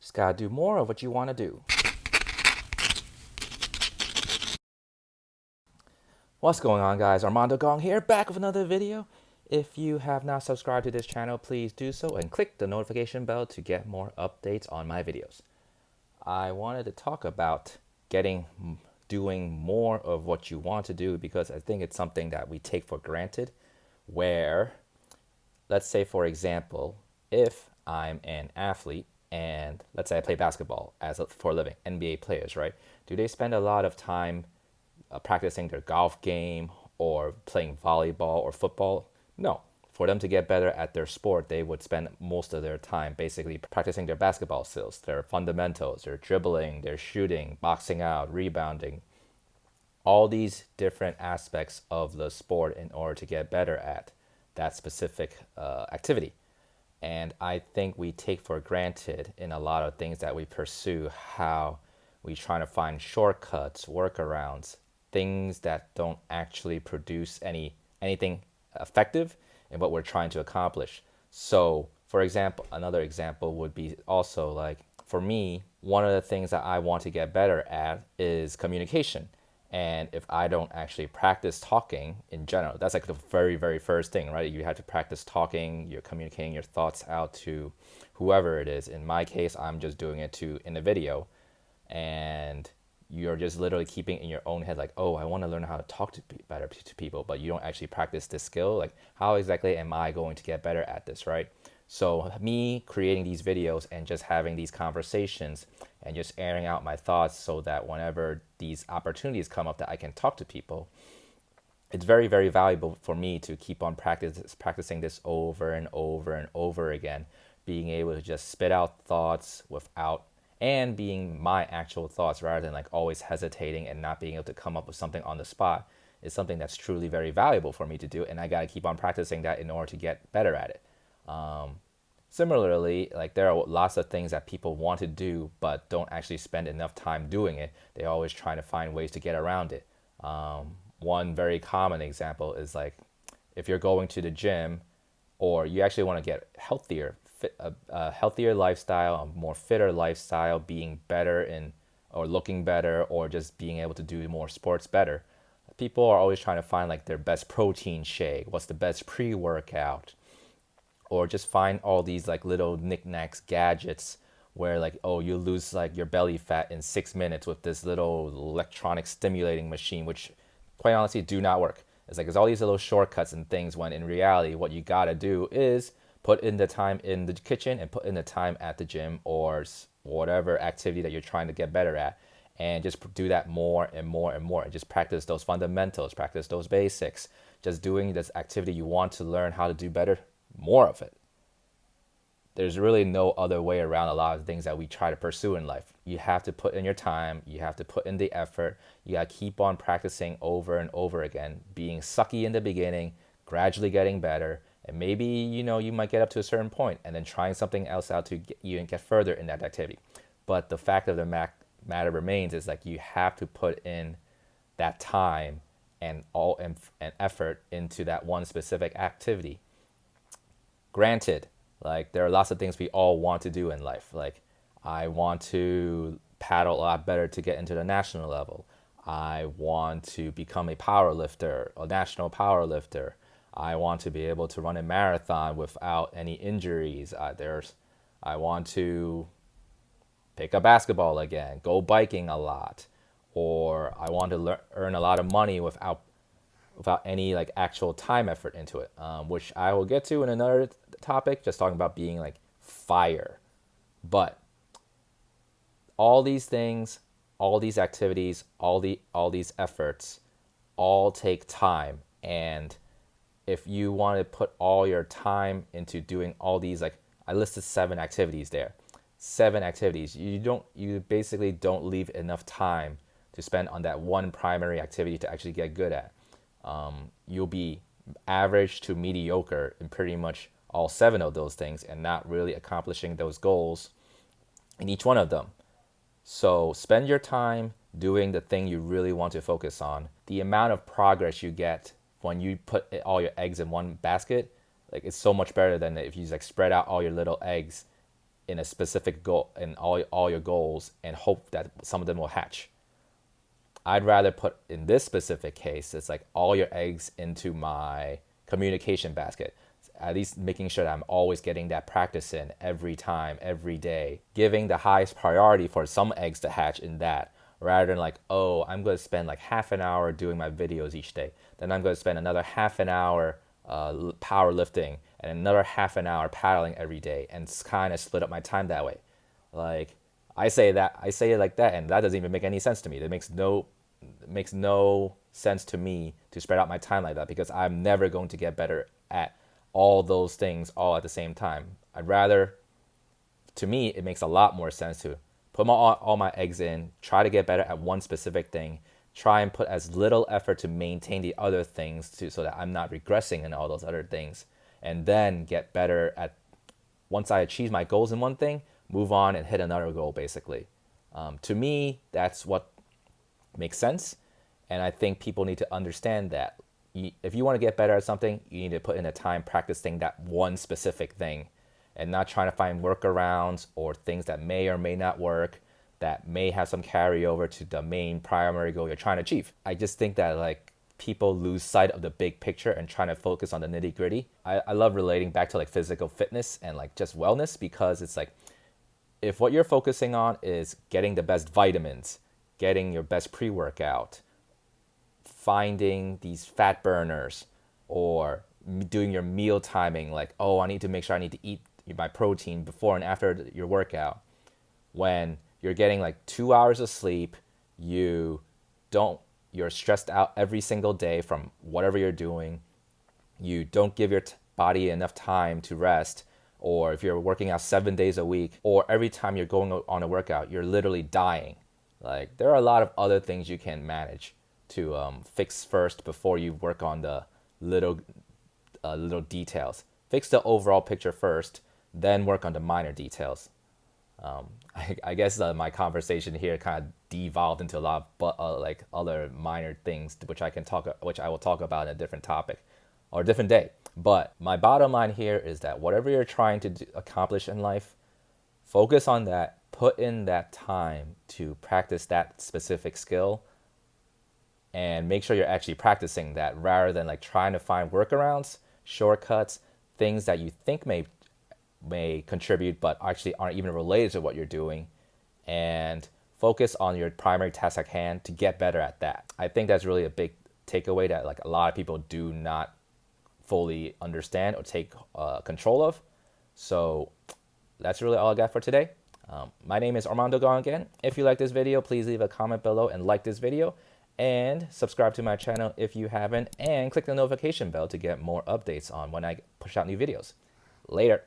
Just gotta do more of what you want to do. What's going on, guys? Armando Gong here, back with another video. If you have not subscribed to this channel, please do so and click the notification bell to get more updates on my videos. I wanted to talk about doing more of what you want to do, because I think it's something that we take for granted. Where, let's say, for example, if I'm an athlete and let's say I play basketball for a living, NBA players, right? Do they spend a lot of time practicing their golf game or playing volleyball or football? No. For them to get better at their sport, they would spend most of their time basically practicing their basketball skills, their fundamentals, their dribbling, their shooting, boxing out, rebounding, all these different aspects of the sport in order to get better at that specific activity. And I think we take for granted in a lot of things that we pursue how we try to find shortcuts, workarounds, things that don't actually produce anything effective in what we're trying to accomplish. So, for example, another example would be also like, for me, one of the things that I want to get better at is communication. And if I don't actually practice talking in general, that's like the very, very first thing, right? You have to practice talking, you're communicating your thoughts out to whoever it is. In my case, I'm just doing it in a video, and you're just literally keeping in your own head like, oh, I want to learn how to talk better to people, but you don't actually practice this skill. Like, how exactly am I going to get better at this, right? So me creating these videos and just having these conversations and just airing out my thoughts so that whenever these opportunities come up that I can talk to people, it's very, very valuable for me to keep on practicing this over and over and over again, being able to just spit out thoughts without, and being my actual thoughts rather than like always hesitating and not being able to come up with something on the spot, is something that's truly very valuable for me to do. And I got to keep on practicing that in order to get better at it. Similarly, like, there are lots of things that people want to do but don't actually spend enough time doing it. They're always trying to find ways to get around it. One very common example is like, if you're going to the gym or you actually want to get healthier, a healthier lifestyle, a more fitter lifestyle, being better in or looking better, or just being able to do more sports better. People are always trying to find like their best protein shake, what's the best pre-workout, or just find all these like little knickknacks, gadgets, where like, oh, you lose like your belly fat in 6 minutes with this little electronic stimulating machine, which quite honestly do not work. It's like, there's all these little shortcuts and things, when in reality what you gotta do is put in the time in the kitchen and put in the time at the gym or whatever activity that you're trying to get better at, and just do that more and more and more, and just practice those fundamentals, practice those basics, just doing this activity you want to learn how to do better, more of it. There's really no other way around a lot of things that we try to pursue in life. You have to put in your time, you have to put in the effort, you got to keep on practicing over and over again, being sucky in the beginning, gradually getting better, and maybe, you might get up to a certain point and then trying something else out to get you and get further in that activity. But the fact of the matter remains is like, you have to put in that time and effort into that one specific activity. Granted, like, there are lots of things we all want to do in life. Like, I want to paddle a lot better to get into the national level. I want to become a power lifter, a national power lifter. I want to be able to run a marathon without any injuries. I want to pick up basketball again, go biking a lot, or I want to earn a lot of money without any like actual time effort into it, which I will get to in another topic, just talking about being like fire. But all these things, all these activities, all these efforts, all take time. And if you want to put all your time into doing all these, like, I listed 7 activities there, 7 activities, you basically don't leave enough time to spend on that one primary activity to actually get good at. You'll be average to mediocre in pretty much all 7 of those things, and not really accomplishing those goals in each one of them. So spend your time doing the thing you really want to focus on. The amount of progress you get when you put all your eggs in one basket, like, it's so much better than if you just like spread out all your little eggs in a specific goal in all your goals and hope that some of them will hatch. I'd rather put in this specific case, it's like all your eggs into my communication basket. At least making sure that I'm always getting that practice in every time, every day, giving the highest priority for some eggs to hatch in that, rather than like, oh, I'm going to spend like half an hour doing my videos each day. Then I'm going to spend another half an hour powerlifting and another half an hour paddling every day, and kind of split up my time that way. Like I say it like that, and that doesn't even make any sense to me. It makes no sense to me to spread out my time like that, because I'm never going to get better at all those things all at the same time. I'd rather, to me, it makes a lot more sense to put all my eggs in, try to get better at one specific thing, try and put as little effort to maintain the other things so that I'm not regressing in all those other things, and then get better at, once I achieve my goals in one thing, move on and hit another goal, basically. To me, that's what makes sense. And I think people need to understand that if you want to get better at something, you need to put in the time practicing that one specific thing, and not trying to find workarounds or things that may or may not work, that may have some carryover to the main primary goal you're trying to achieve. I just think that like people lose sight of the big picture and trying to focus on the nitty gritty. I love relating back to like physical fitness and like just wellness, because it's like, if what you're focusing on is getting the best vitamins, getting your best pre-workout, finding these fat burners, or doing your meal timing, like, oh, I need to make sure I need to eat my protein before and after your workout, when you're getting like 2 hours of sleep, you're stressed out every single day from whatever you're doing, you don't give your body enough time to rest, or if you're working out 7 days a week, or every time you're going on a workout, you're literally dying. Like, there are a lot of other things you can manage to fix first before you work on the little details. Fix the overall picture first, then work on the minor details. I guess my conversation here kind of devolved into a lot of like other minor things, which I will talk about in a different topic or a different day. But my bottom line here is that whatever you're trying to accomplish in life, focus on that. Put in that time to practice that specific skill, and make sure you're actually practicing that, rather than like trying to find workarounds, shortcuts, things that you think may contribute but actually aren't even related to what you're doing, and focus on your primary task at hand to get better at that. I think that's really a big takeaway that like a lot of people do not fully understand or take control of. So that's really all I got for today. My name is Armando Gong again. If you like this video, please leave a comment below and like this video, and subscribe to my channel if you haven't, and click the notification bell to get more updates on when I push out new videos. Later.